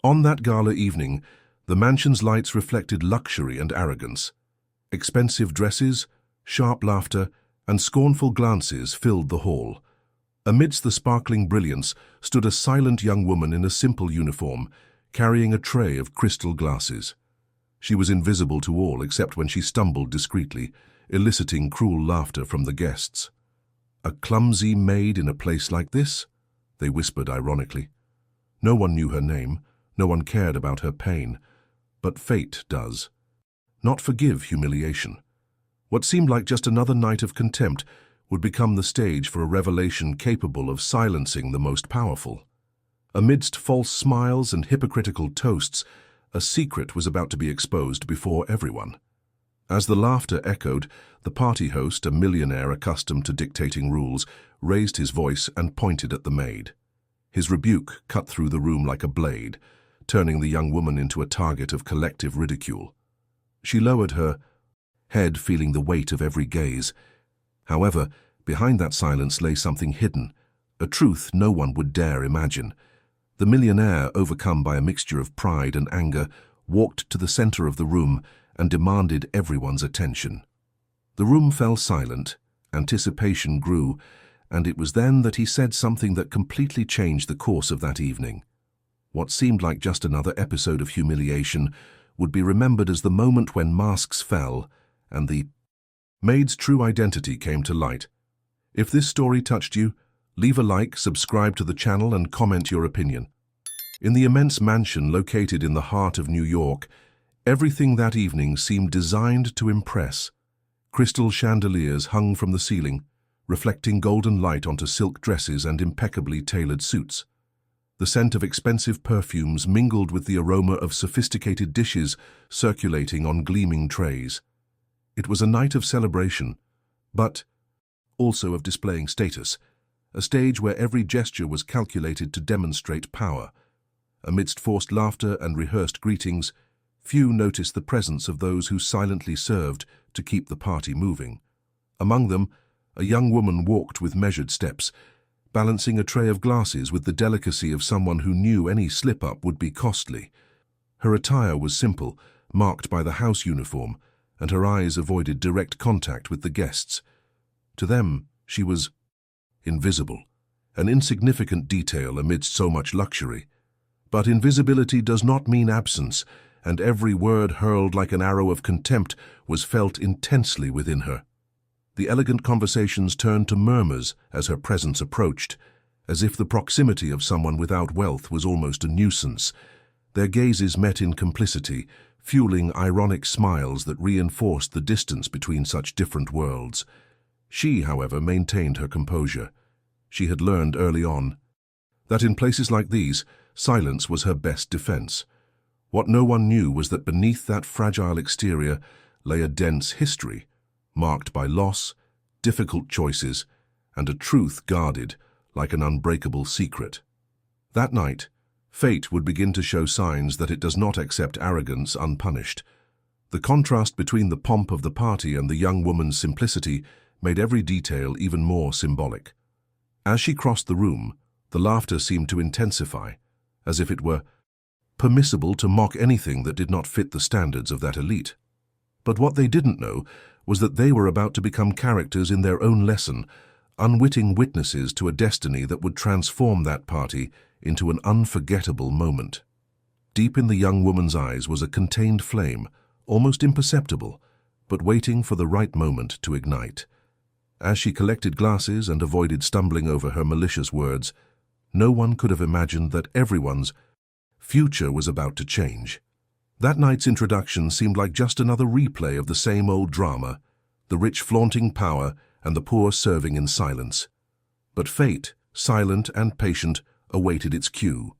On that gala evening, the mansion's lights reflected luxury and arrogance. Expensive dresses, sharp laughter, and scornful glances filled the hall. Amidst the sparkling brilliance stood a silent young woman in a simple uniform, carrying a tray of crystal glasses. She was invisible to all except when she stumbled discreetly, eliciting cruel laughter from the guests. "A clumsy maid in a place like this?" they whispered ironically. No one knew her name, no one cared about her pain, but fate does. Not forgive humiliation. What seemed like just another night of contempt would become the stage for a revelation capable of silencing the most powerful. Amidst false smiles and hypocritical toasts, a secret was about to be exposed before everyone. As the laughter echoed, the party host, a millionaire accustomed to dictating rules, raised his voice and pointed at the maid. His rebuke cut through the room like a blade, turning the young woman into a target of collective ridicule. She lowered her head, feeling the weight of every gaze. However, behind that silence lay something hidden, a truth no one would dare imagine. The millionaire, overcome by a mixture of pride and anger, walked to the center of the room and demanded everyone's attention. The room fell silent, anticipation grew, and it was then that he said something that completely changed the course of that evening. What seemed like just another episode of humiliation would be remembered as the moment when masks fell and the maid's true identity came to light. If this story touched you, leave a like, subscribe to the channel, and comment your opinion. In the immense mansion located in the heart of New York, everything that evening seemed designed to impress. Crystal chandeliers hung from the ceiling, reflecting golden light onto silk dresses and impeccably tailored suits. The scent of expensive perfumes mingled with the aroma of sophisticated dishes circulating on gleaming trays. It was a night of celebration, but also of displaying status, a stage where every gesture was calculated to demonstrate power. Amidst forced laughter and rehearsed greetings, few noticed the presence of those who silently served to keep the party moving. Among them, a young woman walked with measured steps, balancing a tray of glasses with the delicacy of someone who knew any slip-up would be costly. Her attire was simple, marked by the house uniform, and her eyes avoided direct contact with the guests. To them, she was invisible, an insignificant detail amidst so much luxury. But invisibility does not mean absence, and every word hurled like an arrow of contempt was felt intensely within her. The elegant conversations turned to murmurs as her presence approached, as if the proximity of someone without wealth was almost a nuisance. Their gazes met in complicity, fueling ironic smiles that reinforced the distance between such different worlds. She, however, maintained her composure. She had learned early on that in places like these, silence was her best defense. What no one knew was that beneath that fragile exterior lay a dense history, marked by loss, difficult choices, and a truth guarded like an unbreakable secret. That night, fate would begin to show signs that it does not accept arrogance unpunished. The contrast between the pomp of the party and the young woman's simplicity made every detail even more symbolic. As she crossed the room, the laughter seemed to intensify, as if it were permissible to mock anything that did not fit the standards of that elite. But what they didn't know was that they were about to become characters in their own lesson, unwitting witnesses to a destiny that would transform that party into an unforgettable moment. Deep in the young woman's eyes was a contained flame, almost imperceptible, but waiting for the right moment to ignite. As she collected glasses and avoided stumbling over her malicious words, no one could have imagined that everyone's future was about to change. That night's introduction seemed like just another replay of the same old drama, the rich flaunting power and the poor serving in silence. But fate, silent and patient, awaited its cue.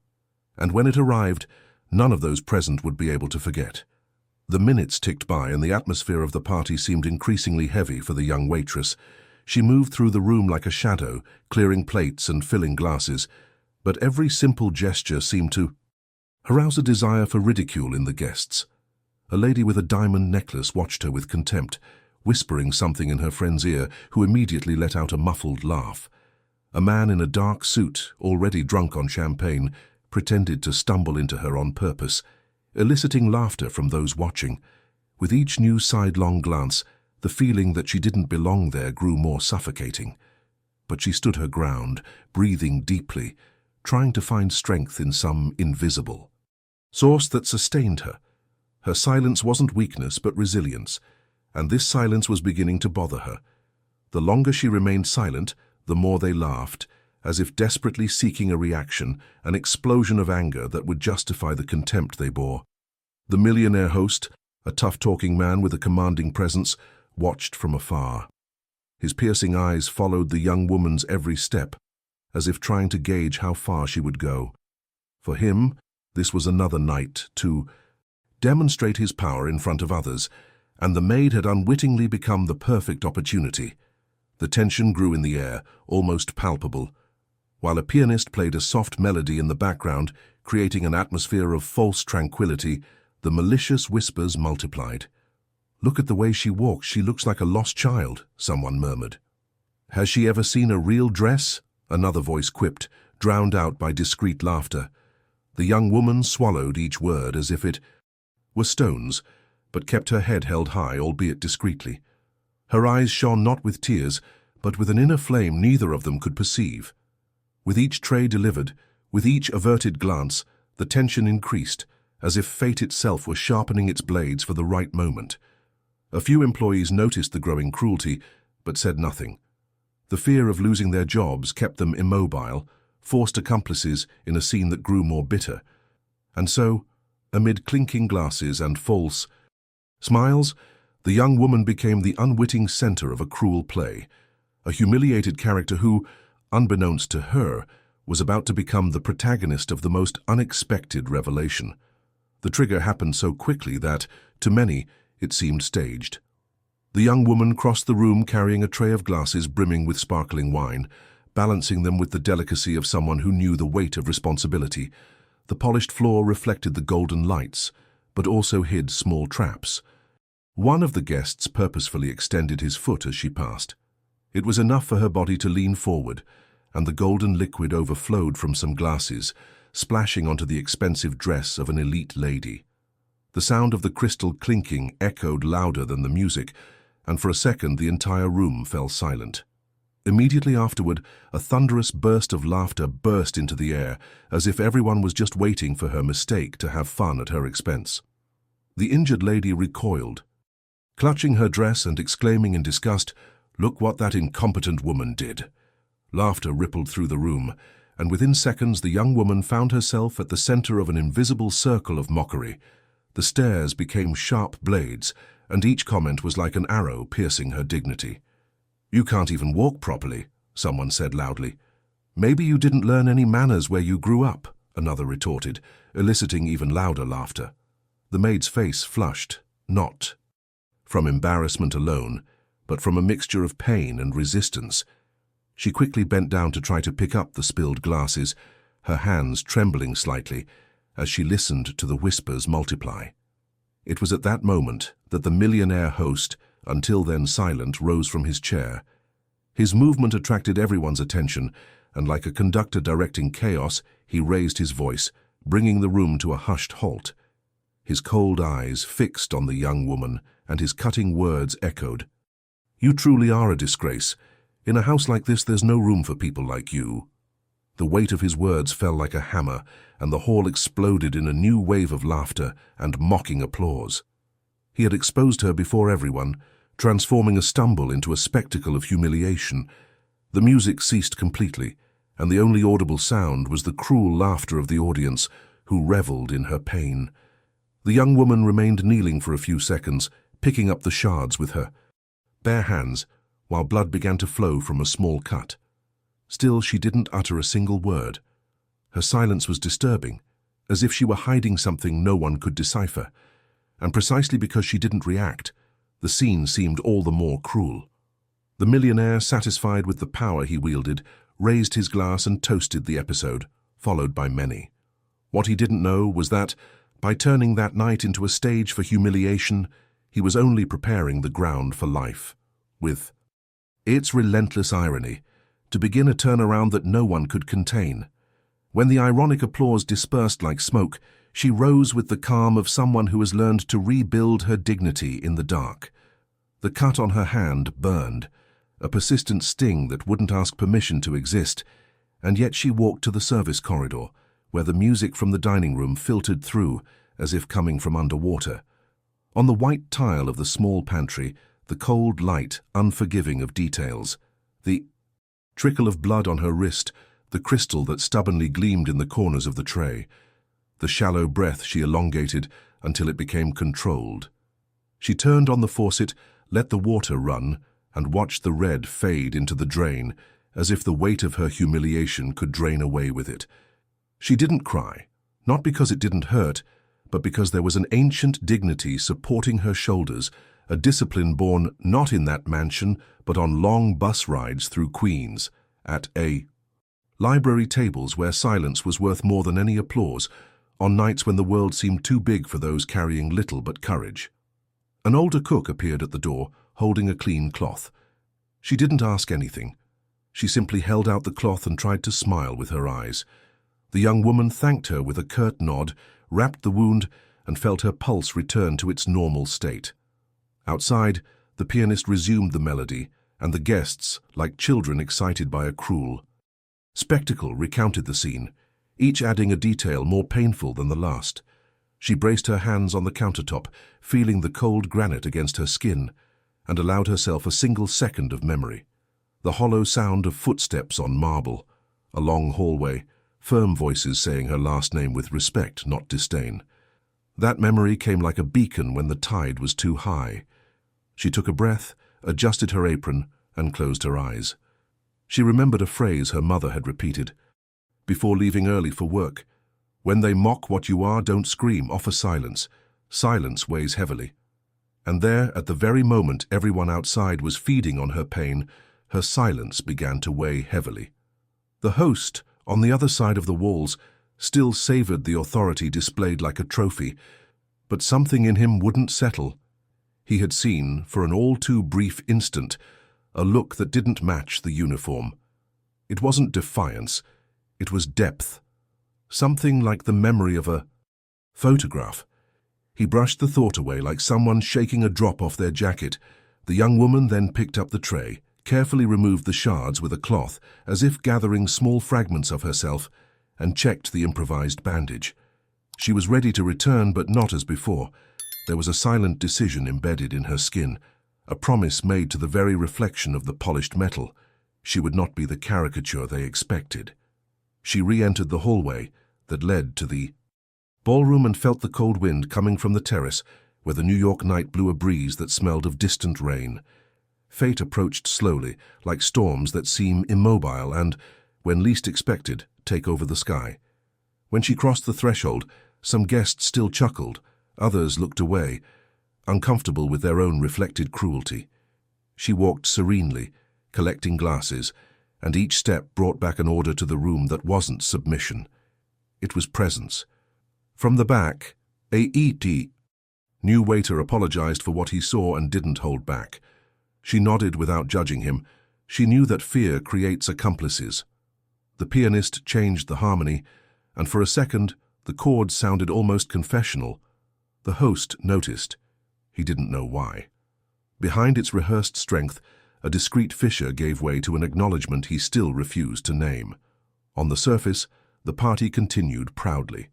And when it arrived, none of those present would be able to forget. The minutes ticked by and the atmosphere of the party seemed increasingly heavy for the young waitress. She moved through the room like a shadow, clearing plates and filling glasses, but every simple gesture seemed to arouse a desire for ridicule in the guests. A lady with a diamond necklace watched her with contempt, whispering something in her friend's ear, who immediately let out a muffled laugh. A man in a dark suit, already drunk on champagne, pretended to stumble into her on purpose, eliciting laughter from those watching. With each new sidelong glance, the feeling that she didn't belong there grew more suffocating. But she stood her ground, breathing deeply, trying to find strength in some invisible source that sustained her. Her silence wasn't weakness but resilience, and this silence was beginning to bother her. The longer she remained silent, the more they laughed, as if desperately seeking a reaction, an explosion of anger that would justify the contempt they bore. The millionaire host, a tough-talking man with a commanding presence, watched from afar. His piercing eyes followed the young woman's every step, as if trying to gauge how far she would go. For him, this was another night to demonstrate his power in front of others, and the maid had unwittingly become the perfect opportunity. The tension grew in the air, almost palpable, while a pianist played a soft melody in the background, creating an atmosphere of false tranquility. The malicious whispers multiplied. "Look at the way she walks, she looks like a lost child," someone murmured. "Has she ever seen a real dress?" another voice quipped, drowned out by discreet laughter. The young woman swallowed each word as if it were stones, but kept her head held high, albeit discreetly. Her eyes shone not with tears, but with an inner flame neither of them could perceive. With each tray delivered, with each averted glance, the tension increased, as if fate itself were sharpening its blades for the right moment. A few employees noticed the growing cruelty, but said nothing. The fear of losing their jobs kept them immobile, forced accomplices in a scene that grew more bitter. And so, amid clinking glasses and false smiles, the young woman became the unwitting center of a cruel play, a humiliated character who, unbeknownst to her, was about to become the protagonist of the most unexpected revelation. The trigger happened so quickly that, to many, it seemed staged. The young woman crossed the room carrying a tray of glasses brimming with sparkling wine, balancing them with the delicacy of someone who knew the weight of responsibility. The polished floor reflected the golden lights, but also hid small traps. One of the guests purposefully extended his foot as she passed. It was enough for her body to lean forward, and the golden liquid overflowed from some glasses, splashing onto the expensive dress of an elite lady. The sound of the crystal clinking echoed louder than the music, and for a second the entire room fell silent. Immediately afterward, a thunderous burst of laughter burst into the air, as if everyone was just waiting for her mistake to have fun at her expense. The injured lady recoiled, clutching her dress and exclaiming in disgust, "Look what that incompetent woman did." Laughter rippled through the room, and within seconds the young woman found herself at the center of an invisible circle of mockery. The stares became sharp blades, and each comment was like an arrow piercing her dignity. "You can't even walk properly," someone said loudly. "Maybe you didn't learn any manners where you grew up," another retorted, eliciting even louder laughter. The maid's face flushed, not from embarrassment alone, but from a mixture of pain and resistance. She quickly bent down to try to pick up the spilled glasses, her hands trembling slightly as she listened to the whispers multiply. It was at that moment that the millionaire host, until then silent, rose from his chair. His movement attracted everyone's attention, and like a conductor directing chaos, he raised his voice, bringing the room to a hushed halt. His cold eyes fixed on the young woman, and his cutting words echoed, "You truly are a disgrace. In a house like this, there's no room for people like you." The weight of his words fell like a hammer, and the hall exploded in a new wave of laughter and mocking applause. He had exposed her before everyone, transforming a stumble into a spectacle of humiliation. The music ceased completely, and the only audible sound was the cruel laughter of the audience, who reveled in her pain. The young woman remained kneeling for a few seconds, picking up the shards with her bare hands, while blood began to flow from a small cut. Still, she didn't utter a single word. Her silence was disturbing, as if she were hiding something no one could decipher. And precisely because she didn't react, the scene seemed all the more cruel. The millionaire, satisfied with the power he wielded, raised his glass and toasted the episode, followed by many. What he didn't know was that, by turning that night into a stage for humiliation, he was only preparing the ground for life, with its relentless irony, to begin a turnaround that no one could contain. When the ironic applause dispersed like smoke, she rose with the calm of someone who has learned to rebuild her dignity in the dark. The cut on her hand burned, a persistent sting that wouldn't ask permission to exist, and yet she walked to the service corridor, where the music from the dining room filtered through, as if coming from underwater. On the white tile of the small pantry, the cold light, unforgiving of details. The trickle of blood on her wrist, the crystal that stubbornly gleamed in the corners of the tray. The shallow breath she elongated until it became controlled. She turned on the faucet, let the water run, and watched the red fade into the drain, as if the weight of her humiliation could drain away with it. She didn't cry, not because it didn't hurt, but because there was an ancient dignity supporting her shoulders, a discipline born not in that mansion, but on long bus rides through Queens, at a library tables where silence was worth more than any applause, on nights when the world seemed too big for those carrying little but courage. An older cook appeared at the door, holding a clean cloth. She didn't ask anything. She simply held out the cloth and tried to smile with her eyes. The young woman thanked her with a curt nod, wrapped the wound, and felt her pulse return to its normal state. Outside, the pianist resumed the melody, and the guests, like children excited by a cruel spectacle, recounted the scene, each adding a detail more painful than the last. She braced her hands on the countertop, feeling the cold granite against her skin, and allowed herself a single second of memory. The hollow sound of footsteps on marble, a long hallway, firm voices saying her last name with respect, not disdain. That memory came like a beacon when the tide was too high. She took a breath, adjusted her apron, and closed her eyes. She remembered a phrase her mother had repeated before leaving early for work. When they mock what you are, don't scream, offer silence. Silence weighs heavily. And there, at the very moment everyone outside was feeding on her pain, her silence began to weigh heavily. The host, on the other side of the walls, still savored the authority displayed like a trophy, but something in him wouldn't settle. He had seen, for an all-too-brief instant, a look that didn't match the uniform. It wasn't defiance, it was depth. Something like the memory of a photograph. He brushed the thought away like someone shaking a drop off their jacket. The young woman then picked up the tray, carefully removed the shards with a cloth, as if gathering small fragments of herself, and checked the improvised bandage. She was ready to return, but not as before. There was a silent decision embedded in her skin, a promise made to the very reflection of the polished metal. She would not be the caricature they expected. She re-entered the hallway that led to the ballroom and felt the cold wind coming from the terrace, where the New York night blew a breeze that smelled of distant rain. Fate approached slowly, like storms that seem immobile and, when least expected, take over the sky. When she crossed the threshold, some guests still chuckled, others looked away, uncomfortable with their own reflected cruelty. She walked serenely, collecting glasses, and each step brought back an order to the room that wasn't submission. It was presence. From the back, a E.T. new waiter apologized for what he saw and didn't hold back. She nodded without judging him. She knew that fear creates accomplices. The pianist changed the harmony, and for a second, the chords sounded almost confessional. The host noticed. He didn't know why. Behind its rehearsed strength, a discreet fissure gave way to an acknowledgement he still refused to name. On the surface, the party continued proudly.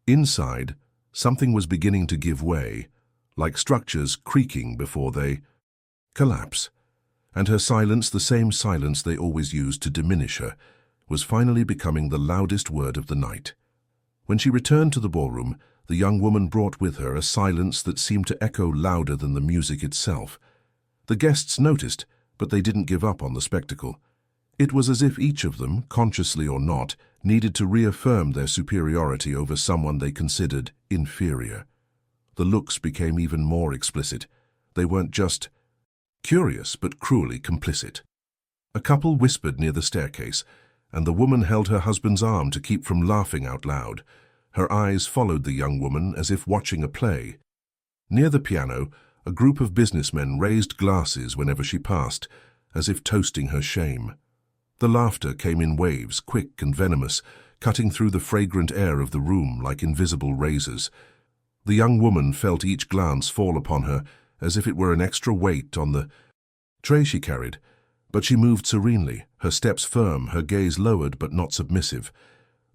Inside, something was beginning to give way, like structures creaking before they collapse. And her silence, the same silence they always used to diminish her, was finally becoming the loudest word of the night. When she returned to the ballroom, the young woman brought with her a silence that seemed to echo louder than the music itself. The guests noticed, but they didn't give up on the spectacle. It was as if each of them, consciously or not, needed to reaffirm their superiority over someone they considered inferior. The looks became even more explicit. They weren't just curious, but cruelly complicit. A couple whispered near the staircase, and the woman held her husband's arm to keep from laughing out loud. Her eyes followed the young woman as if watching a play. Near the piano, a group of businessmen raised glasses whenever she passed, as if toasting her shame. The laughter came in waves, quick and venomous, cutting through the fragrant air of the room like invisible razors. The young woman felt each glance fall upon her as if it were an extra weight on the tray she carried, but she moved serenely, her steps firm, her gaze lowered but not submissive.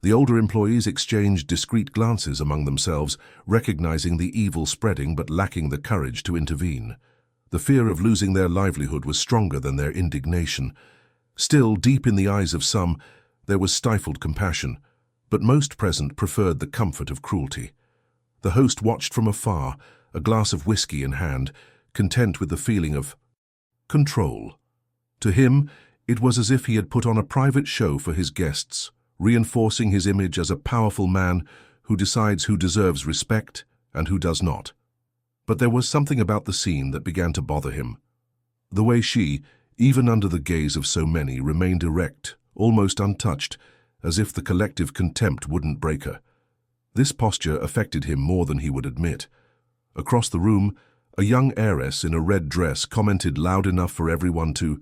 The older employees exchanged discreet glances among themselves, recognizing the evil spreading but lacking the courage to intervene. The fear of losing their livelihood was stronger than their indignation. Still, deep in the eyes of some, there was stifled compassion, but most present preferred the comfort of cruelty. The host watched from afar, a glass of whiskey in hand, content with the feeling of control. To him, it was as if he had put on a private show for his guests, reinforcing his image as a powerful man who decides who deserves respect and who does not. But there was something about the scene that began to bother him. The way she, even under the gaze of so many, remained erect, almost untouched, as if the collective contempt wouldn't break her. This posture affected him more than he would admit. Across the room, a young heiress in a red dress commented loud enough for everyone to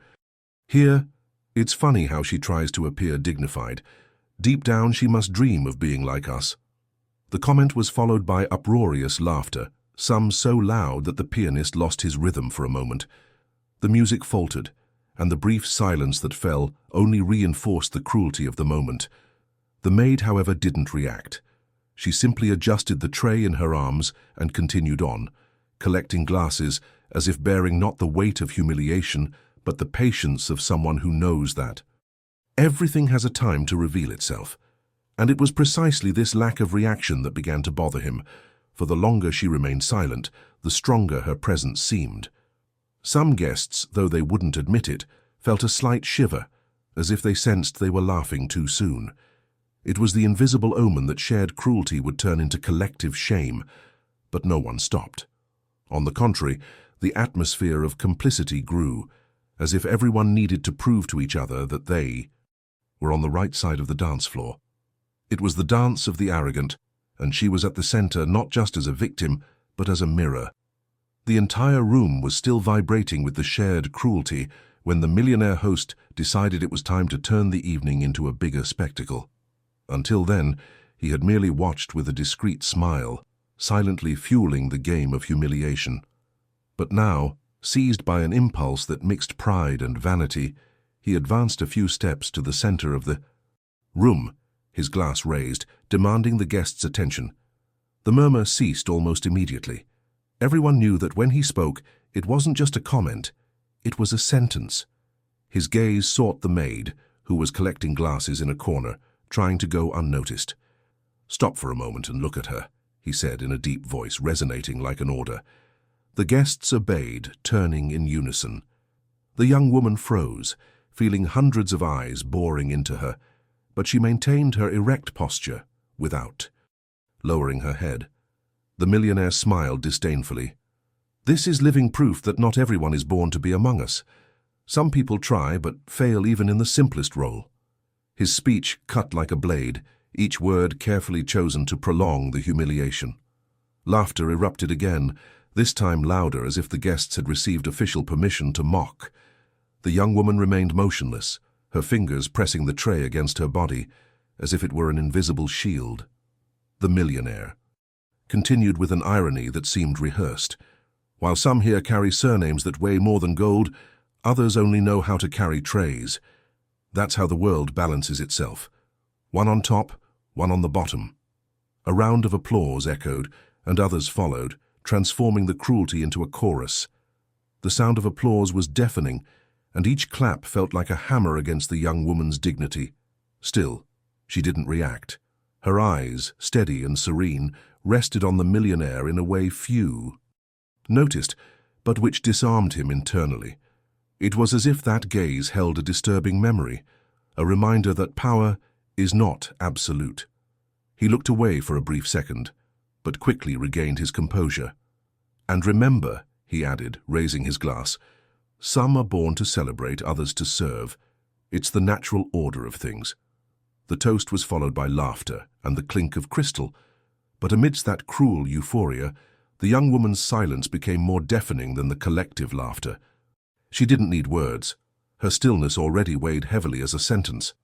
hear. "It's funny how she tries to appear dignified. Deep down, she must dream of being like us." The comment was followed by uproarious laughter, some so loud that the pianist lost his rhythm for a moment. The music faltered, and the brief silence that fell only reinforced the cruelty of the moment. The maid, however, didn't react. She simply adjusted the tray in her arms and continued on, collecting glasses as if bearing not the weight of humiliation, but the patience of someone who knows that everything has a time to reveal itself. And it was precisely this lack of reaction that began to bother him, for the longer she remained silent, the stronger her presence seemed. Some guests, though they wouldn't admit it, felt a slight shiver, as if they sensed they were laughing too soon. It was the invisible omen that shared cruelty would turn into collective shame, but no one stopped. On the contrary, the atmosphere of complicity grew, as if everyone needed to prove to each other that they were on the right side of the dance floor. It was the dance of the arrogant, and she was at the center not just as a victim, but as a mirror. The entire room was still vibrating with the shared cruelty when the millionaire host decided it was time to turn the evening into a bigger spectacle. Until then, he had merely watched with a discreet smile, silently fueling the game of humiliation. But now, seized by an impulse that mixed pride and vanity, he advanced a few steps to the center of the room, his glass raised, demanding the guests' attention. The murmur ceased almost immediately. Everyone knew that when he spoke, it wasn't just a comment, it was a sentence. His gaze sought the maid, who was collecting glasses in a corner, trying to go unnoticed. "Stop for a moment and look at her," he said in a deep voice, resonating like an order. The guests obeyed, turning in unison. The young woman froze, feeling hundreds of eyes boring into her, but she maintained her erect posture, without lowering her head. The millionaire smiled disdainfully. "This is living proof that not everyone is born to be among us. Some people try, but fail even in the simplest role." His speech cut like a blade, each word carefully chosen to prolong the humiliation. Laughter erupted again, this time louder, as if the guests had received official permission to mock. The young woman remained motionless, her fingers pressing the tray against her body, as if it were an invisible shield. The millionaire continued with an irony that seemed rehearsed. "While some here carry surnames that weigh more than gold, others only know how to carry trays. That's how the world balances itself. One on top, one on the bottom." A round of applause echoed, and others followed, transforming the cruelty into a chorus. The sound of applause was deafening, and each clap felt like a hammer against the young woman's dignity. Still, she didn't react. Her eyes, steady and serene, rested on the millionaire in a way few noticed, but which disarmed him internally. It was as if that gaze held a disturbing memory, a reminder that power is not absolute. He looked away for a brief second, but quickly regained his composure. "And remember," he added, raising his glass, "some are born to celebrate, others to serve. It's the natural order of things." The toast was followed by laughter and the clink of crystal, but amidst that cruel euphoria, the young woman's silence became more deafening than the collective laughter. She didn't need words. Her stillness already weighed heavily as a sentence.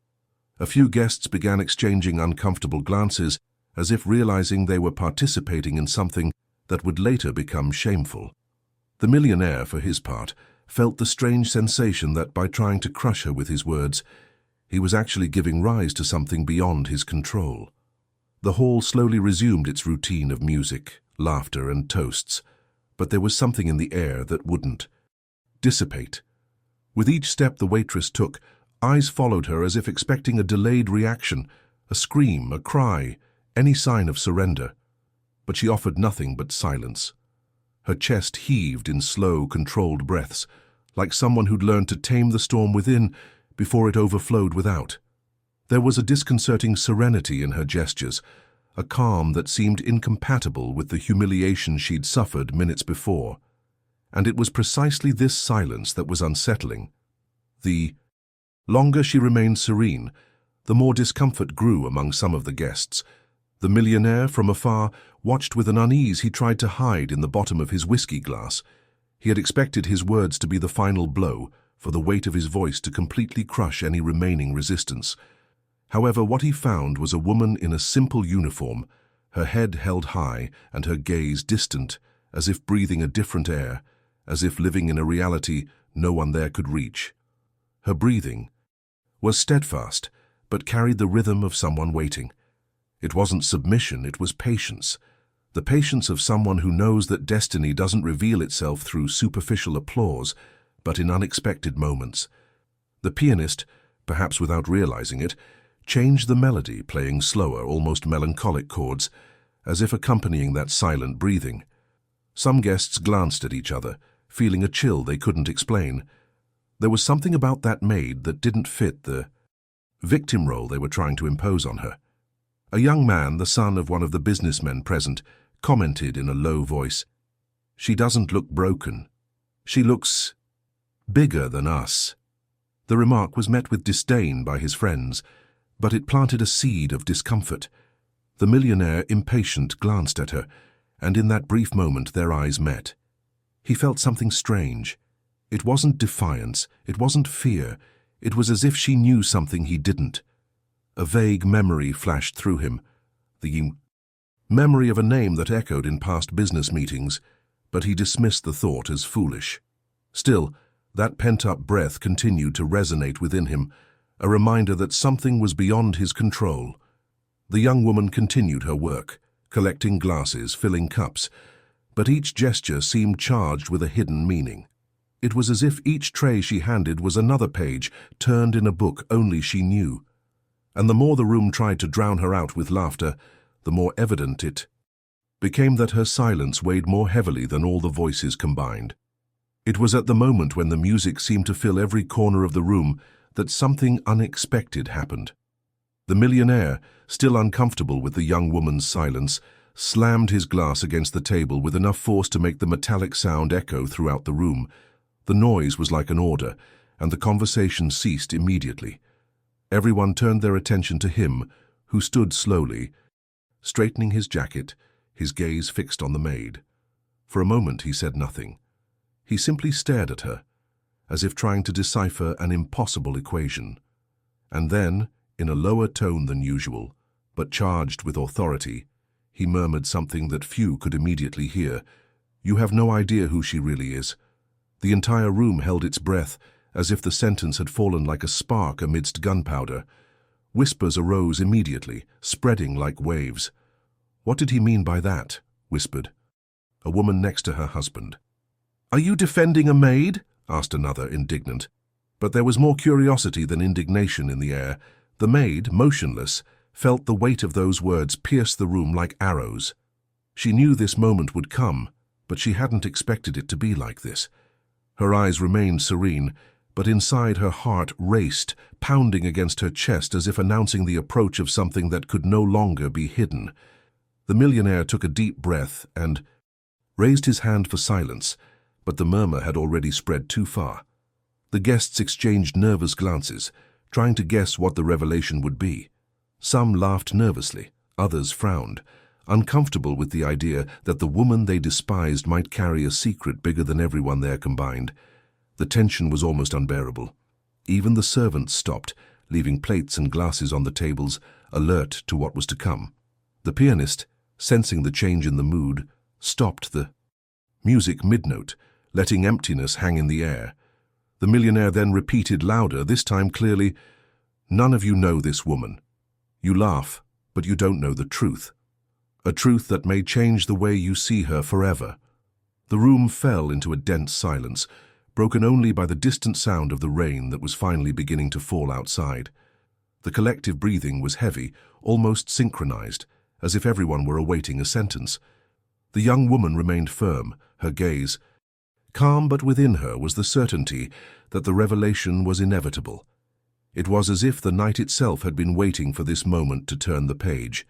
A few guests began exchanging uncomfortable glances, as if realizing they were participating in something that would later become shameful. The millionaire, for his part, felt the strange sensation that by trying to crush her with his words, he was actually giving rise to something beyond his control. The hall slowly resumed its routine of music, laughter, and toasts, but there was something in the air that wouldn't dissipate. With each step the waitress took, eyes followed her as if expecting a delayed reaction, a scream, a cry, any sign of surrender. But she offered nothing but silence. Her chest heaved in slow, controlled breaths, like someone who'd learned to tame the storm within before it overflowed without. There was a disconcerting serenity in her gestures, a calm that seemed incompatible with the humiliation she'd suffered minutes before. And it was precisely this silence that was unsettling. The longer she remained serene, the more discomfort grew among some of the guests. The millionaire, from afar, watched with an unease he tried to hide in the bottom of his whiskey glass. He had expected his words to be the final blow, for the weight of his voice to completely crush any remaining resistance. However, what he found was a woman in a simple uniform, her head held high and her gaze distant, as if breathing a different air, as if living in a reality no one there could reach. Her breathing was steadfast, but carried the rhythm of someone waiting. It wasn't submission, it was patience. The patience of someone who knows that destiny doesn't reveal itself through superficial applause, but in unexpected moments. The pianist, perhaps without realizing it, changed the melody, playing slower, almost melancholic chords, as if accompanying that silent breathing. Some guests glanced at each other, feeling a chill they couldn't explain. There was something about that maid that didn't fit the victim role they were trying to impose on her. A young man, the son of one of the businessmen present, commented in a low voice, "She doesn't look broken. She looks bigger than us." The remark was met with disdain by his friends, but it planted a seed of discomfort. The millionaire, impatient, glanced at her, and in that brief moment their eyes met. He felt something strange. It wasn't defiance, it wasn't fear, it was as if she knew something he didn't. A vague memory flashed through him, the memory of a name that echoed in past business meetings, but he dismissed the thought as foolish. Still, that pent-up breath continued to resonate within him, a reminder that something was beyond his control. The young woman continued her work, collecting glasses, filling cups, but each gesture seemed charged with a hidden meaning. It was as if each tray she handed was another page turned in a book only she knew. And the more the room tried to drown her out with laughter, the more evident it became that her silence weighed more heavily than all the voices combined. It was at the moment when the music seemed to fill every corner of the room that something unexpected happened. The millionaire, still uncomfortable with the young woman's silence, slammed his glass against the table with enough force to make the metallic sound echo throughout the room. The noise was like an order, and the conversation ceased immediately. Everyone turned their attention to him, who stood slowly, straightening his jacket, his gaze fixed on the maid. For a moment he said nothing. He simply stared at her, as if trying to decipher an impossible equation. And then, in a lower tone than usual, but charged with authority, he murmured something that few could immediately hear. "You have no idea who she really is." The entire room held its breath, as if the sentence had fallen like a spark amidst gunpowder. Whispers arose immediately, spreading like waves. "What did he mean by that?" whispered a woman next to her husband. "Are you defending a maid?" asked another, indignant. But there was more curiosity than indignation in the air. The maid, motionless, felt the weight of those words pierce the room like arrows. She knew this moment would come, but she hadn't expected it to be like this. Her eyes remained serene, but inside her heart raced, pounding against her chest as if announcing the approach of something that could no longer be hidden. The millionaire took a deep breath and raised his hand for silence, but the murmur had already spread too far. The guests exchanged nervous glances, trying to guess what the revelation would be. Some laughed nervously, others frowned, uncomfortable with the idea that the woman they despised might carry a secret bigger than everyone there combined. The tension was almost unbearable. Even the servants stopped, leaving plates and glasses on the tables, alert to what was to come. The pianist, sensing the change in the mood, stopped the music mid-note, letting emptiness hang in the air. The millionaire then repeated louder, this time clearly, "None of you know this woman. You laugh, but you don't know the truth. A truth that may change the way you see her forever." The room fell into a dense silence, broken only by the distant sound of the rain that was finally beginning to fall outside. The collective breathing was heavy, almost synchronized, as if everyone were awaiting a sentence. The young woman remained firm, her gaze calm, but within her was the certainty that the revelation was inevitable. It was as if the night itself had been waiting for this moment to turn the page.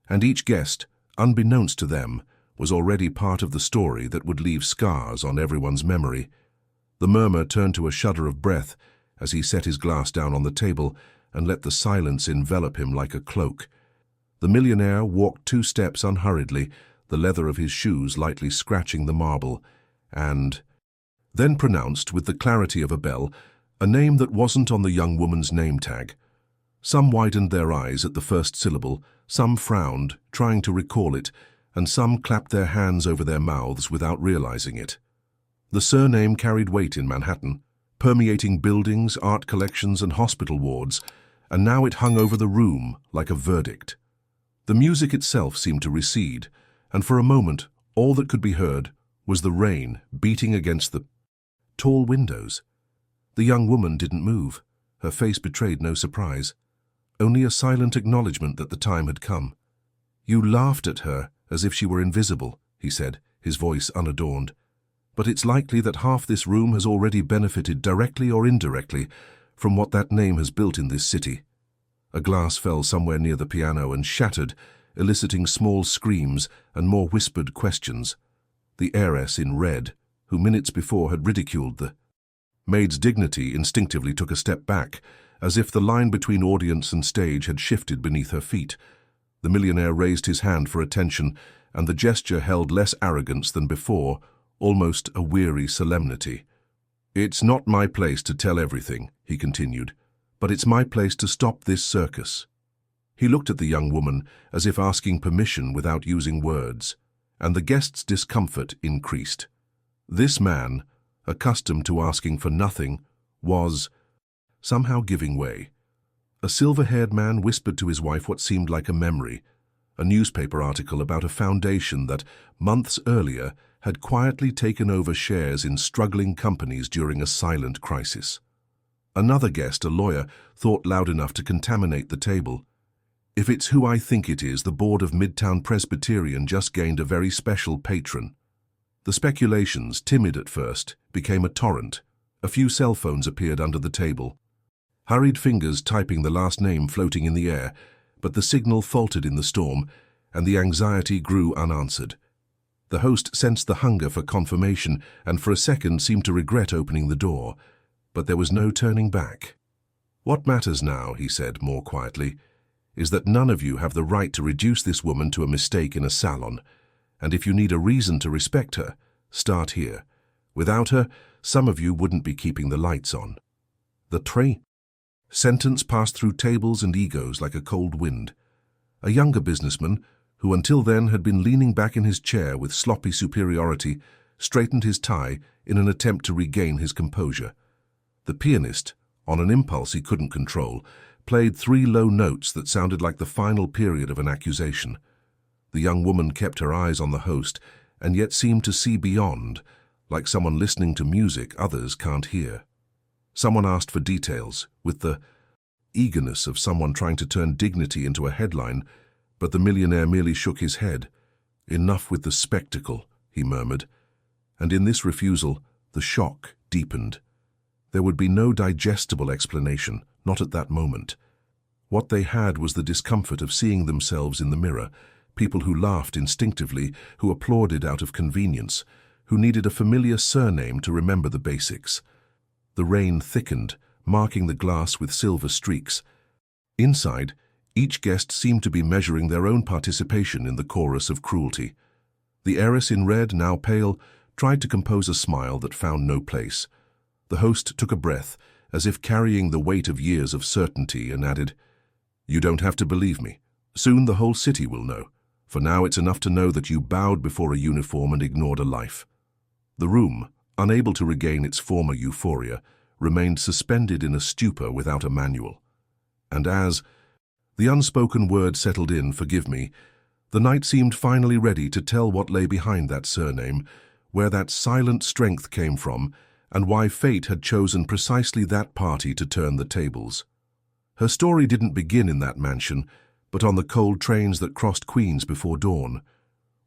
And each guest, unbeknownst to them, was already part of the story that would leave scars on everyone's memory. The murmur turned to a shudder of breath as he set his glass down on the table and let the silence envelop him like a cloak. The millionaire walked 2 steps unhurriedly, the leather of his shoes lightly scratching the marble, and then pronounced, with the clarity of a bell, a name that wasn't on the young woman's name tag. Some widened their eyes at the first syllable, some frowned, trying to recall it, and some clapped their hands over their mouths without realizing it. The surname carried weight in Manhattan, permeating buildings, art collections, and hospital wards, and now it hung over the room like a verdict. The music itself seemed to recede, and for a moment all that could be heard was the rain beating against the tall windows. The young woman didn't move. Her face betrayed no surprise, only a silent acknowledgement that the time had come. "You laughed at her as if she were invisible," he said, his voice unadorned. "But it's likely that half this room has already benefited directly or indirectly from what that name has built in this city." A glass fell somewhere near the piano and shattered, eliciting small screams and more whispered questions. The heiress in red, who minutes before had ridiculed the maid's dignity, instinctively took a step back, as if the line between audience and stage had shifted beneath her feet. The millionaire raised his hand for attention, and the gesture held less arrogance than before, almost a weary solemnity. "It's not my place to tell everything," he continued, "but it's my place to stop this circus." He looked at the young woman as if asking permission without using words, and the guest's discomfort increased. This man, accustomed to asking for nothing, was somehow giving way. A silver-haired man whispered to his wife what seemed like a memory, a newspaper article about a foundation that, months earlier, had quietly taken over shares in struggling companies during a silent crisis. Another guest, a lawyer, thought loud enough to contaminate the table. "If it's who I think it is, the board of Midtown Presbyterian just gained a very special patron." The speculations, timid at first, became a torrent. A few cell phones appeared under the table. Hurried fingers typing the last name floating in the air, but the signal faltered in the storm, and the anxiety grew unanswered. The host sensed the hunger for confirmation and for a second seemed to regret opening the door, but there was no turning back. "What matters now," he said more quietly, "is that none of you have the right to reduce this woman to a mistake in a salon, and if you need a reason to respect her, start here. Without her, some of you wouldn't be keeping the lights on." The sentence passed through tables and egos like a cold wind. A younger businessman, who until then had been leaning back in his chair with sloppy superiority, straightened his tie in an attempt to regain his composure. The pianist, on an impulse he couldn't control, played 3 low notes that sounded like the final period of an accusation. The young woman kept her eyes on the host and yet seemed to see beyond, like someone listening to music others can't hear. Someone asked for details, with the eagerness of someone trying to turn dignity into a headline, but the millionaire merely shook his head. "Enough with the spectacle," he murmured, and in this refusal, the shock deepened. There would be no digestible explanation, not at that moment. What they had was the discomfort of seeing themselves in the mirror, people who laughed instinctively, who applauded out of convenience, who needed a familiar surname to remember the basics. The rain thickened, marking the glass with silver streaks. Inside, each guest seemed to be measuring their own participation in the chorus of cruelty. The heiress in red, now pale, tried to compose a smile that found no place. The host took a breath, as if carrying the weight of years of certainty, and added, "You don't have to believe me. Soon the whole city will know. For now it's enough to know that you bowed before a uniform and ignored a life." The room, unable to regain its former euphoria, remained suspended in a stupor without a manual. And as the unspoken word settled in, "Forgive me," the night seemed finally ready to tell what lay behind that surname, where that silent strength came from, and why fate had chosen precisely that party to turn the tables. Her story didn't begin in that mansion, but on the cold trains that crossed Queens before dawn,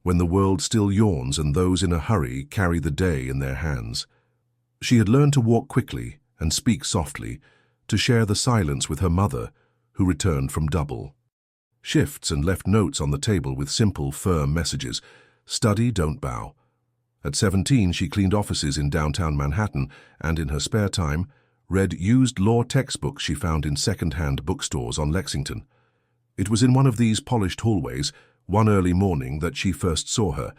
when the world still yawns and those in a hurry carry the day in their hands. She had learned to walk quickly and speak softly, to share the silence with her mother, who returned from double shifts and left notes on the table with simple, firm messages. Study, don't bow. At 17, she cleaned offices in downtown Manhattan and, in her spare time, read used law textbooks she found in second-hand bookstores on Lexington. It was in one of these polished hallways, one early morning, that she first saw her,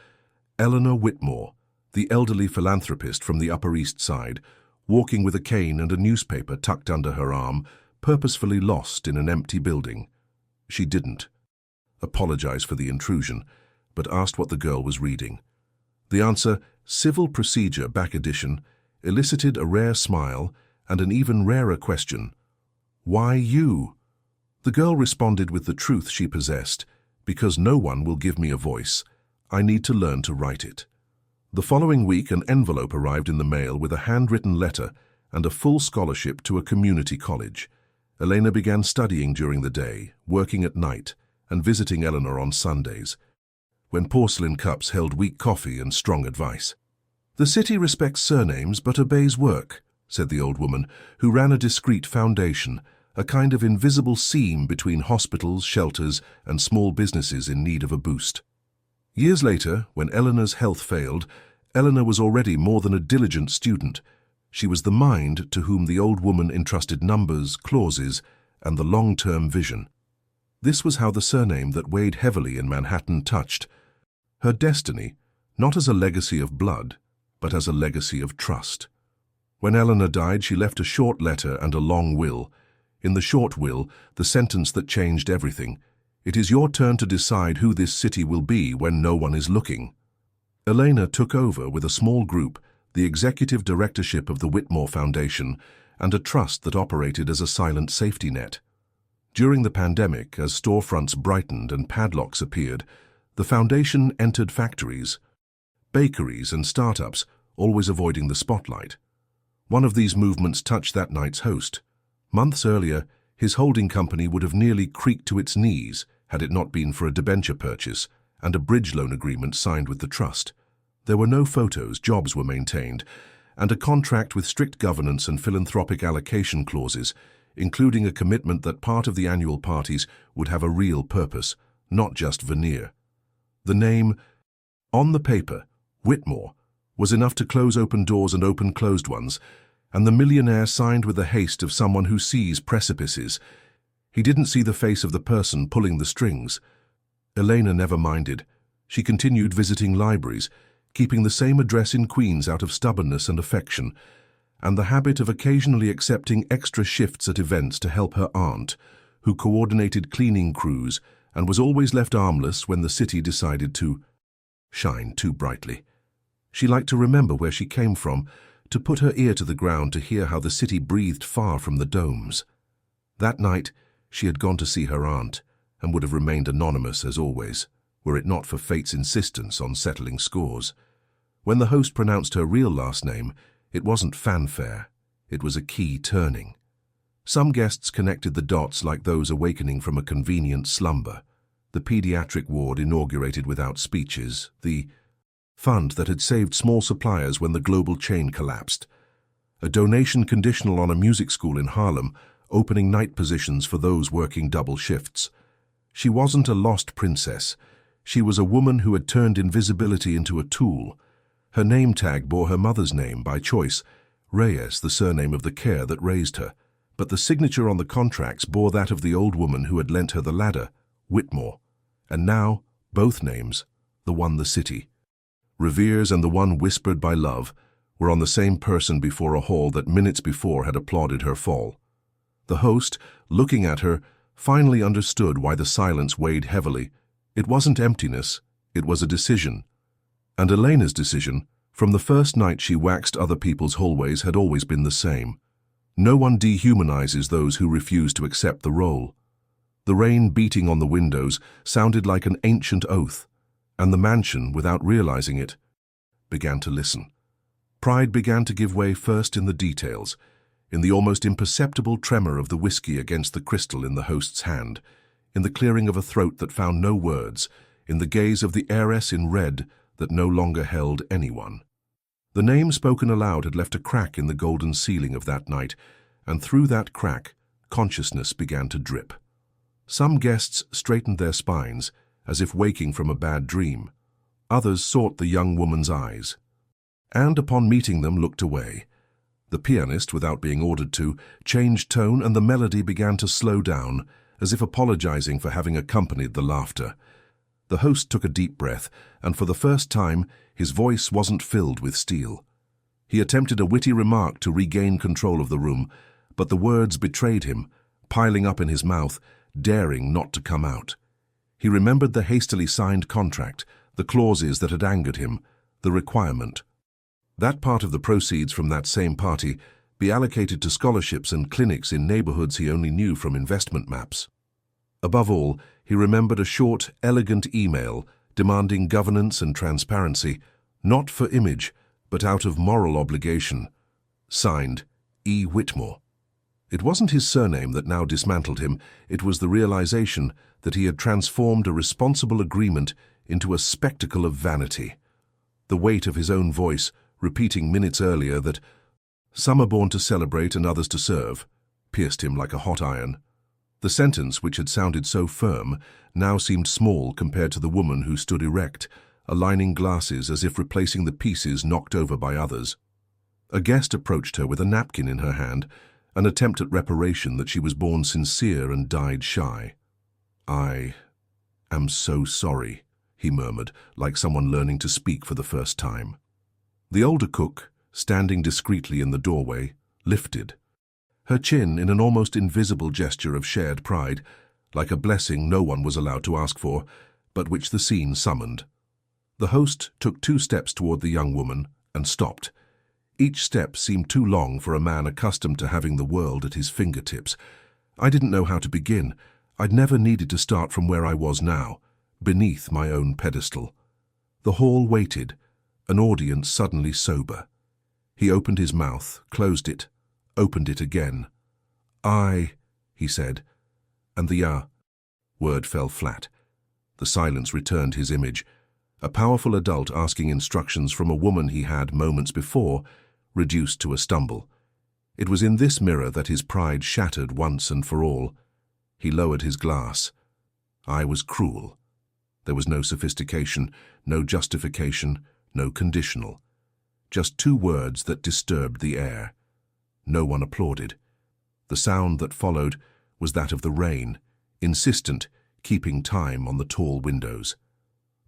Eleanor Whitmore, the elderly philanthropist from the Upper East Side, walking with a cane and a newspaper tucked under her arm, purposefully lost in an empty building. She didn't apologize for the intrusion, but asked what the girl was reading. The answer, Civil Procedure Back Edition, elicited a rare smile and an even rarer question. "Why you?" The girl responded with the truth she possessed. "Because no one will give me a voice. I need to learn to write it." The following week, an envelope arrived in the mail with a handwritten letter and a full scholarship to a community college. Elena began studying during the day, working at night, and visiting Eleanor on Sundays, when porcelain cups held weak coffee and strong advice. "The city respects surnames but obeys work," said the old woman, who ran a discreet foundation, a kind of invisible seam between hospitals, shelters, and small businesses in need of a boost. Years later, when Eleanor's health failed, Eleanor was already more than a diligent student. She was the mind to whom the old woman entrusted numbers, clauses, and the long-term vision. This was how the surname that weighed heavily in Manhattan touched her destiny, not as a legacy of blood, but as a legacy of trust. When Eleanor died, she left a short letter and a long will. In the short will, the sentence that changed everything: "It is your turn to decide who this city will be when no one is looking." Elena took over with a small group, the executive directorship of the Whitmore Foundation, and a trust that operated as a silent safety net. During the pandemic, as storefronts brightened and padlocks appeared, the foundation entered factories, bakeries, and startups, always avoiding the spotlight. One of these movements touched that night's host. Months earlier, his holding company would have nearly creaked to its knees had it not been for a debenture purchase and a bridge loan agreement signed with the trust. There were no photos, jobs were maintained, and a contract with strict governance and philanthropic allocation clauses, including a commitment that part of the annual parties would have a real purpose, not just veneer. The name, on the paper, Whitmore, was enough to close open doors and open closed ones, and the millionaire signed with the haste of someone who sees precipices. He didn't see the face of the person pulling the strings. Elena never minded. She continued visiting libraries, keeping the same address in Queens out of stubbornness and affection, and the habit of occasionally accepting extra shifts at events to help her aunt, who coordinated cleaning crews and was always left armless when the city decided to shine too brightly. She liked to remember where she came from, to put her ear to the ground to hear how the city breathed far from the domes. That night, she had gone to see her aunt, and would have remained anonymous as always, were it not for fate's insistence on settling scores. When the host pronounced her real last name, it wasn't fanfare, it was a key turning. Some guests connected the dots like those awakening from a convenient slumber. The pediatric ward inaugurated without speeches, the fund that had saved small suppliers when the global chain collapsed, a donation conditional on a music school in Harlem, opening night positions for those working double shifts. She wasn't a lost princess. She was a woman who had turned invisibility into a tool. Her name tag bore her mother's name by choice, Reyes, the surname of the care that raised her, but the signature on the contracts bore that of the old woman who had lent her the ladder, Whitmore. And now, both names, the one the city reveres and the one whispered by love, were on the same person before a hall that minutes before had applauded her fall. The host, looking at her, finally understood why the silence weighed heavily. It wasn't emptiness, it was a decision. And Elena's decision, from the first night she waxed other people's hallways, had always been the same. No one dehumanizes those who refuse to accept the role. The rain beating on the windows sounded like an ancient oath, and the mansion, without realizing it, began to listen. Pride began to give way first in the details, in the almost imperceptible tremor of the whiskey against the crystal in the host's hand, in the clearing of a throat that found no words, in the gaze of the heiress in red that no longer held anyone. The name spoken aloud had left a crack in the golden ceiling of that night, and through that crack, consciousness began to drip. Some guests straightened their spines, as if waking from a bad dream. Others sought the young woman's eyes, and upon meeting them looked away. The pianist, without being ordered to, changed tone, and the melody began to slow down, as if apologizing for having accompanied the laughter. The host took a deep breath, and for the first time, his voice wasn't filled with steel. He attempted a witty remark to regain control of the room, but the words betrayed him, piling up in his mouth, daring not to come out. He remembered the hastily signed contract, the clauses that had angered him, the requirement. That part of the proceeds from that same party be allocated to scholarships and clinics in neighborhoods he only knew from investment maps. Above all, he remembered a short, elegant email demanding governance and transparency, not for image, but out of moral obligation. Signed, E. Whitmore. It wasn't his surname that now dismantled him, it was the realization that he had transformed a responsible agreement into a spectacle of vanity. The weight of his own voice, repeating minutes earlier that "some are born to celebrate and others to serve," pierced him like a hot iron. The sentence, which had sounded so firm, now seemed small compared to the woman who stood erect, aligning glasses as if replacing the pieces knocked over by others. A guest approached her with a napkin in her hand, an attempt at reparation that she was born sincere and died shy. "I am so sorry," he murmured, like someone learning to speak for the first time. The older cook, standing discreetly in the doorway, lifted, her chin in an almost invisible gesture of shared pride, like a blessing no one was allowed to ask for, but which the scene summoned. The host took 2 steps toward the young woman and stopped. Each step seemed too long for a man accustomed to having the world at his fingertips. I didn't know how to begin. I'd never needed to start from where I was now, beneath my own pedestal. The hall waited, an audience suddenly sober. He opened his mouth, closed it, opened it again. "I," he said, and the word fell flat. The silence returned his image. A powerful adult asking instructions from a woman he had, moments before, reduced to a stumble. It was in this mirror that his pride shattered once and for all. He lowered his glass. I was cruel. There was no sophistication, no justification, no conditional. Just 2 words that disturbed the air. No one applauded. The sound that followed was that of the rain, insistent, keeping time on the tall windows.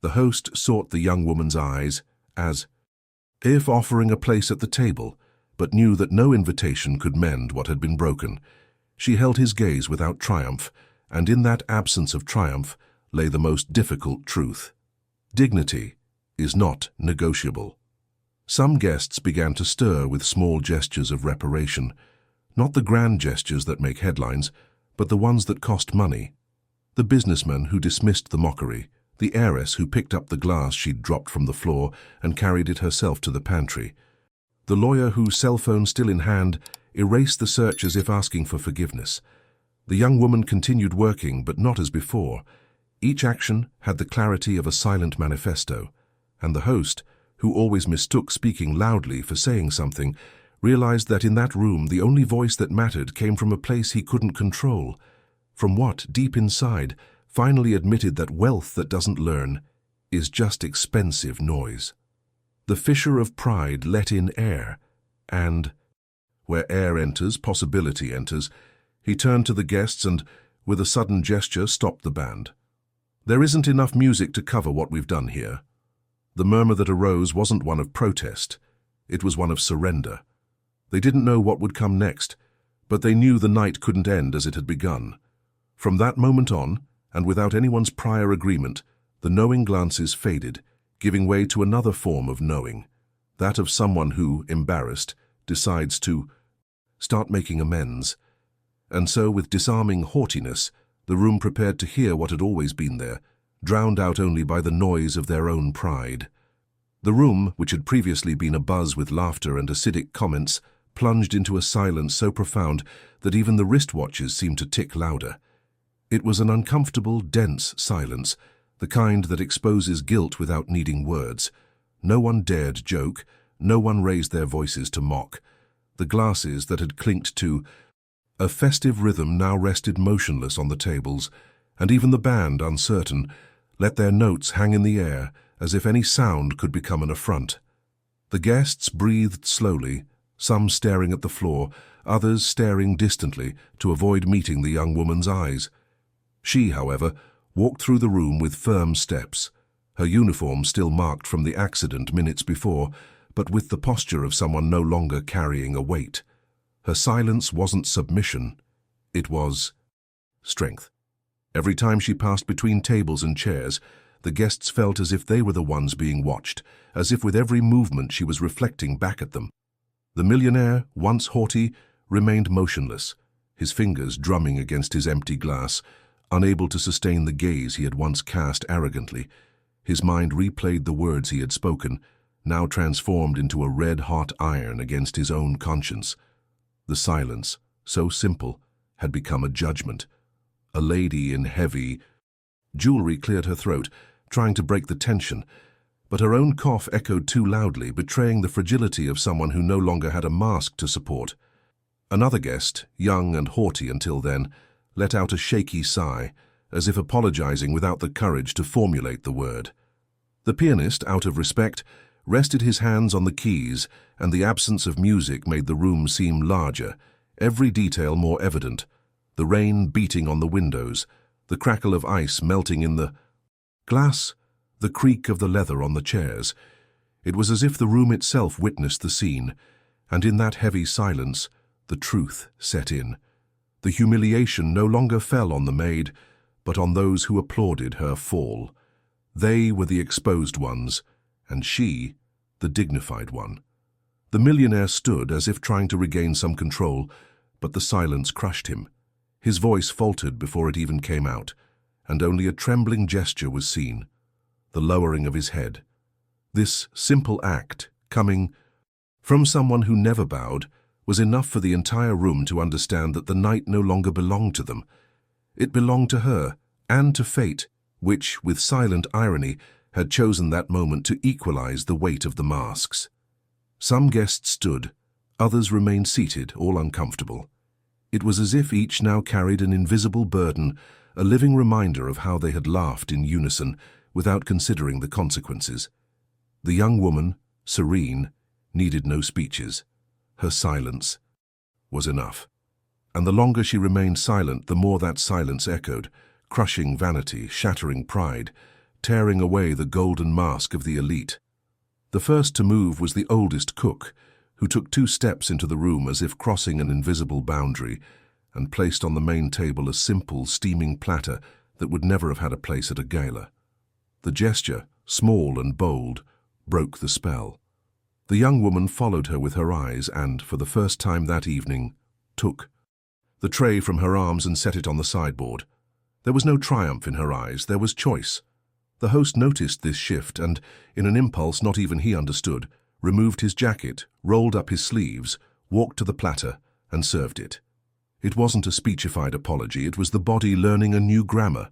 The host sought the young woman's eyes, as if offering a place at the table, but knew that no invitation could mend what had been broken. She held his gaze without triumph, and in that absence of triumph lay the most difficult truth. Dignity is not negotiable. Some guests began to stir with small gestures of reparation, not the grand gestures that make headlines, but the ones that cost money. The businessman who dismissed the mockery, the heiress who picked up the glass she'd dropped from the floor and carried it herself to the pantry, the lawyer who, cell phone still in hand, erased the search as if asking for forgiveness. The young woman continued working, but not as before. Each action had the clarity of a silent manifesto, and the host, who always mistook speaking loudly for saying something, realized that in that room the only voice that mattered came from a place he couldn't control, from what, deep inside, finally admitted that wealth that doesn't learn is just expensive noise. The fissure of pride let in air, and, where air enters, possibility enters. He turned to the guests and, with a sudden gesture, stopped the band. "There isn't enough music to cover what we've done here." The murmur that arose wasn't one of protest. It was one of surrender. They didn't know what would come next, but they knew the night couldn't end as it had begun. From that moment on, and without anyone's prior agreement, the knowing glances faded, giving way to another form of knowing, that of someone who, embarrassed, decides to start making amends. And so, with disarming haughtiness, the room prepared to hear what had always been there, drowned out only by the noise of their own pride. The room, which had previously been abuzz with laughter and acidic comments, plunged into a silence so profound that even the wristwatches seemed to tick louder. It was an uncomfortable, dense silence, the kind that exposes guilt without needing words. No one dared joke, no one raised their voices to mock. The glasses that had clinked to a festive rhythm now rested motionless on the tables, and even the band, uncertain, let their notes hang in the air as if any sound could become an affront. The guests breathed slowly, some staring at the floor, others staring distantly to avoid meeting the young woman's eyes. She, however, walked through the room with firm steps, her uniform still marked from the accident minutes before, but with the posture of someone no longer carrying a weight. Her silence wasn't submission, it was strength. Every time she passed between tables and chairs, the guests felt as if they were the ones being watched, as if with every movement she was reflecting back at them. The millionaire, once haughty, remained motionless, his fingers drumming against his empty glass, unable to sustain the gaze he had once cast arrogantly. His mind replayed the words he had spoken, now transformed into a red-hot iron against his own conscience. The silence, so simple, had become a judgment. A lady in heavy jewelry cleared her throat, trying to break the tension, but her own cough echoed too loudly, betraying the fragility of someone who no longer had a mask to support. Another guest, young and haughty until then, let out a shaky sigh, as if apologizing without the courage to formulate the word. The pianist, out of respect, rested his hands on the keys, and the absence of music made the room seem larger, every detail more evident. The rain beating on the windows, the crackle of ice melting in the glass, the creak of the leather on the chairs. It was as if the room itself witnessed the scene, and in that heavy silence, the truth set in. The humiliation no longer fell on the maid, but on those who applauded her fall. They were the exposed ones, and she, the dignified one. The millionaire stood as if trying to regain some control, but the silence crushed him. His voice faltered before it even came out, and only a trembling gesture was seen, the lowering of his head. This simple act, coming from someone who never bowed, was enough for the entire room to understand that the night no longer belonged to them. It belonged to her, and to fate, which, with silent irony, had chosen that moment to equalize the weight of the masks. Some guests stood, others remained seated, all uncomfortable. It was as if each now carried an invisible burden, a living reminder of how they had laughed in unison, without considering the consequences. The young woman, serene, needed no speeches. Her silence was enough. And the longer she remained silent, the more that silence echoed, crushing vanity, shattering pride, tearing away the golden mask of the elite. The first to move was the oldest cook, who took 2 steps into the room as if crossing an invisible boundary, and placed on the main table a simple, steaming platter that would never have had a place at a gala. The gesture, small and bold, broke the spell. The young woman followed her with her eyes and, for the first time that evening, took the tray from her arms and set it on the sideboard. There was no triumph in her eyes, there was choice. The host noticed this shift and, in an impulse not even he understood, removed his jacket, rolled up his sleeves, walked to the platter, and served it. It wasn't a speechified apology, it was the body learning a new grammar.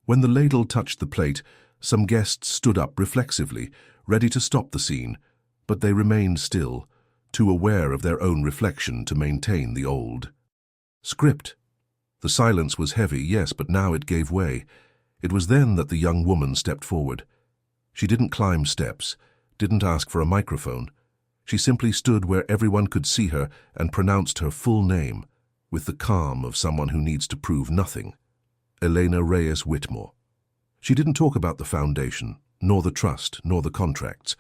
When the ladle touched the plate, some guests stood up reflexively, ready to stop the scene, but they remained still, too aware of their own reflection to maintain the old script. The silence was heavy, yes, but now it gave way. It was then that the young woman stepped forward. She didn't climb steps, didn't ask for a microphone. She simply stood where everyone could see her and pronounced her full name, with the calm of someone who needs to prove nothing. Elena Reyes Whitmore. She didn't talk about the foundation, nor the trust, nor the contracts.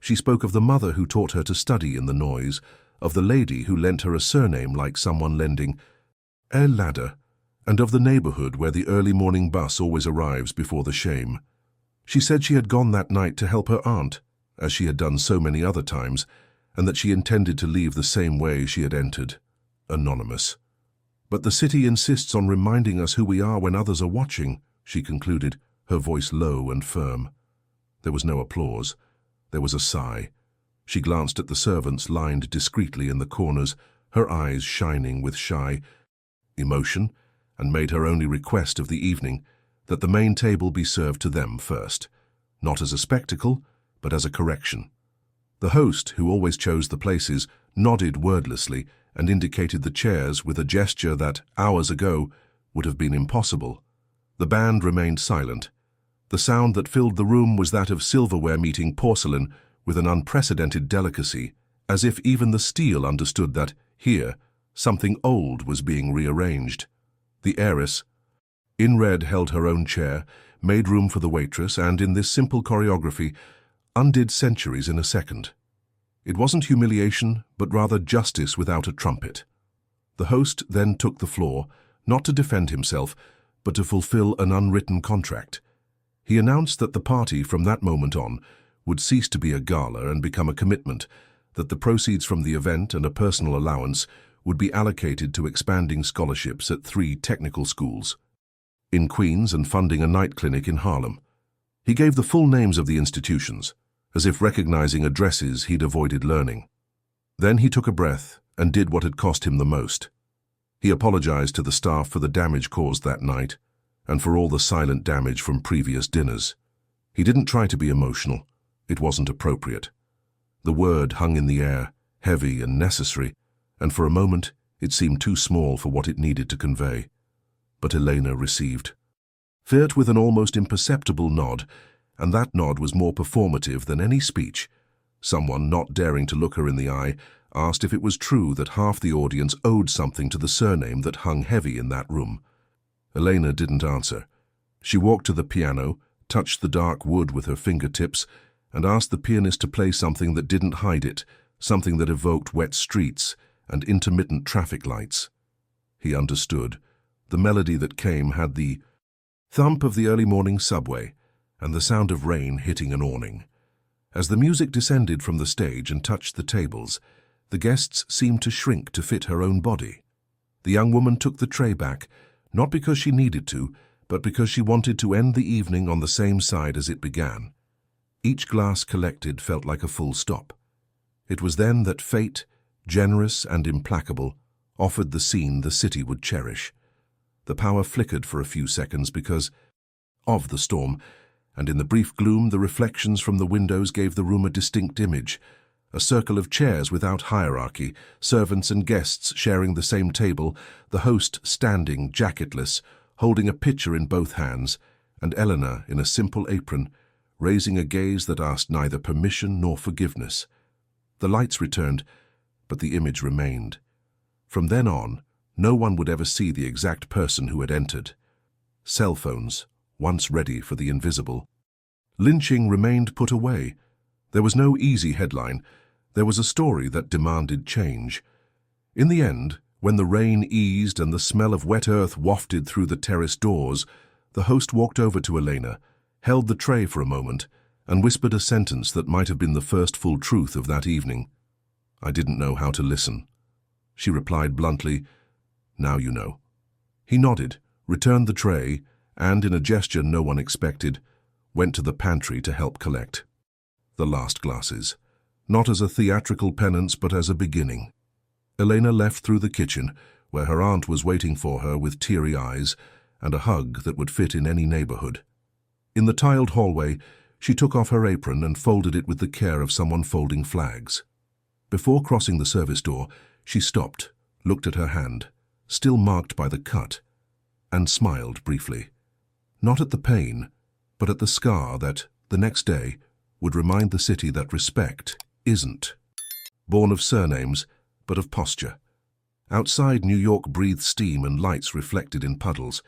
She spoke of the mother who taught her to study in the noise, of the lady who lent her a surname like someone lending a ladder, and of the neighborhood where the early morning bus always arrives before the shame. She said she had gone that night to help her aunt, as she had done so many other times, and that she intended to leave the same way she had entered, anonymous. But the city insists on reminding us who we are when others are watching, she concluded, her voice low and firm. There was no applause. There was a sigh. She glanced at the servants lined discreetly in the corners, her eyes shining with shy emotion, and made her only request of the evening that the main table be served to them first, not as a spectacle, but as a correction. The host, who always chose the places, nodded wordlessly and indicated the chairs with a gesture that, hours ago, would have been impossible. The band remained silent. The sound that filled the room was that of silverware meeting porcelain with an unprecedented delicacy, as if even the steel understood that, here, something old was being rearranged. The heiress, in red, held her own chair, made room for the waitress, and in this simple choreography, undid centuries in a second. It wasn't humiliation, but rather justice without a trumpet. The host then took the floor, not to defend himself, but to fulfill an unwritten contract. He announced that the party from that moment on would cease to be a gala and become a commitment, that the proceeds from the event and a personal allowance would be allocated to expanding scholarships at 3 technical schools in Queens and funding a night clinic in Harlem. He gave the full names of the institutions, as if recognizing addresses he'd avoided learning. Then he took a breath and did what had cost him the most. He apologized to the staff for the damage caused that night and for all the silent damage from previous dinners. He didn't try to be emotional. It wasn't appropriate. The word hung in the air, heavy and necessary, and for a moment it seemed too small for what it needed to convey. But Elena received. Firt with an almost imperceptible nod, and that nod was more performative than any speech. Someone, not daring to look her in the eye, asked if it was true that half the audience owed something to the surname that hung heavy in that room. Elena didn't answer. She walked to the piano, touched the dark wood with her fingertips, and asked the pianist to play something that didn't hide it, something that evoked wet streets and intermittent traffic lights. He understood. The melody that came had the thump of the early morning subway and the sound of rain hitting an awning. As the music descended from the stage and touched the tables, the guests seemed to shrink to fit her own body. The young woman took the tray back, not because she needed to, but because she wanted to end the evening on the same side as it began. Each glass collected felt like a full stop. It was then that fate, generous and implacable, offered the scene the city would cherish. The power flickered for a few seconds because of the storm, and in the brief gloom the reflections from the windows gave the room a distinct image, a circle of chairs without hierarchy, servants and guests sharing the same table, the host standing, jacketless, holding a pitcher in both hands, and Eleanor in a simple apron, raising a gaze that asked neither permission nor forgiveness. The lights returned, but the image remained. From then on, no one would ever see the exact person who had entered. Cell phones, once ready for the invisible. Lynching remained put away. There was no easy headline. There was a story that demanded change. In the end, when the rain eased and the smell of wet earth wafted through the terrace doors, the host walked over to Elena, held the tray for a moment, and whispered a sentence that might have been the first full truth of that evening. "I didn't know how to listen." She replied bluntly, "Now you know." He nodded, returned the tray, and, in a gesture no one expected, went to the pantry to help collect the last glasses, not as a theatrical penance but as a beginning. Elena left through the kitchen, where her aunt was waiting for her with teary eyes and a hug that would fit in any neighborhood. In the tiled hallway, she took off her apron and folded it with the care of someone folding flags. Before crossing the service door, she stopped, looked at her hand, still marked by the cut, and smiled briefly. Not at the pain, but at the scar that, the next day, would remind the city that respect isn't born of surnames, but of posture. Outside, New York breathed steam and lights reflected in puddles.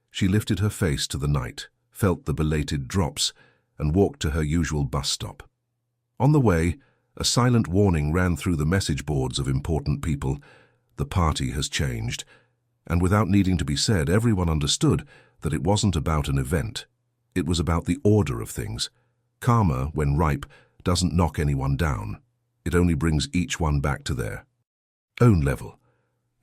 She lifted her face to the night, felt the belated drops, and walked to her usual bus stop. On the way, a silent warning ran through the message boards of important people. The party has changed. And without needing to be said, everyone understood that it wasn't about an event. It was about the order of things. Karma, when ripe, doesn't knock anyone down. It only brings each one back to their own level.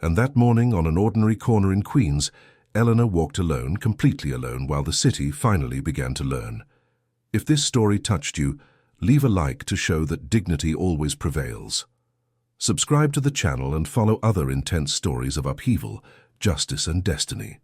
And that morning, on an ordinary corner in Queens, Eleanor walked alone, completely alone, while the city finally began to learn. If this story touched you, leave a like to show that dignity always prevails. Subscribe to the channel and follow other intense stories of upheaval, justice and destiny.